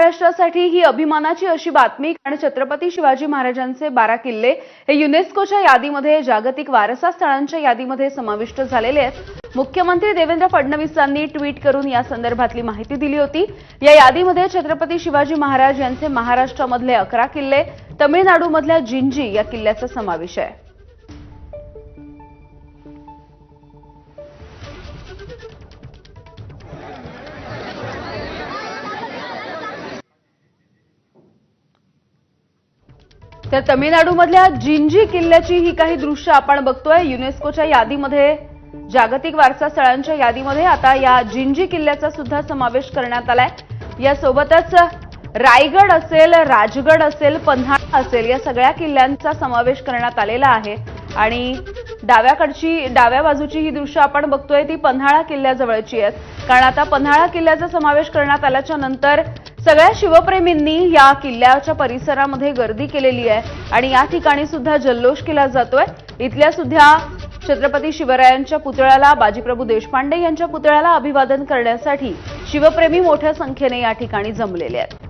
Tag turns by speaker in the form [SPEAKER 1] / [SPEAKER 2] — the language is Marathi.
[SPEAKER 1] महाराष्ट्रासाठी ही अभिमानाची अशी बातमी, कारण छत्रपती शिवाजी महाराजांचे 12 किल्ले हे युनेस्कोच्या यादीमध्ये जागतिक वारसा स्थळांच्या यादीमध्ये समाविष्ट झालेले आहेत। मुख्यमंत्री देवेंद्र फडणवीसांनी ट्विट करून या संदर्भातली माहिती दिली होती। या यादीमध्ये छत्रपती शिवाजी महाराज यांचे महाराष्ट्रामधले 11 किल्ले, तमिळनाडूमधल्या जिंजी या किल्ल्याचा समावेश आहे। तर तमिळनाडूमधल्या जिंजी किल्ल्याची ही काही दृश्य आपण बघतोय। युनेस्कोच्या यादीमध्ये, जागतिक वारसा स्थळांच्या यादीमध्ये आता या जिंजी किल्ल्याचा सुद्धा समावेश करण्यात आलाय। यासोबतच रायगड असेल, राजगड असेल, पन्हाळा असेल, या सगळ्या किल्ल्यांचा समावेश करण्यात आलेला आहे। आणि डाव्या बाजूची ही दृश्य आपण बघतोय ती पन्हाळा किल्ल्याजवळची आहेत, कारण आता पन्हाळा किल्ल्याचा समावेश करण्यात आल्याच्या नंतर सगळ्या शिवप्रेमींनी या किल्ल्याच्या परिसरामध्ये गर्दी केलेली आहे आणि या ठिकाणी सुद्धा जल्लोष केला जातोय। इथल्या सुद्धा छत्रपती शिवरायांच्या पुतळ्याला, बाजीप्रभू देशपांडे यांच्या पुतळ्याला अभिवादन करण्यासाठी शिवप्रेमी मोठ्या संख्येने या ठिकाणी जमलेले आहेत।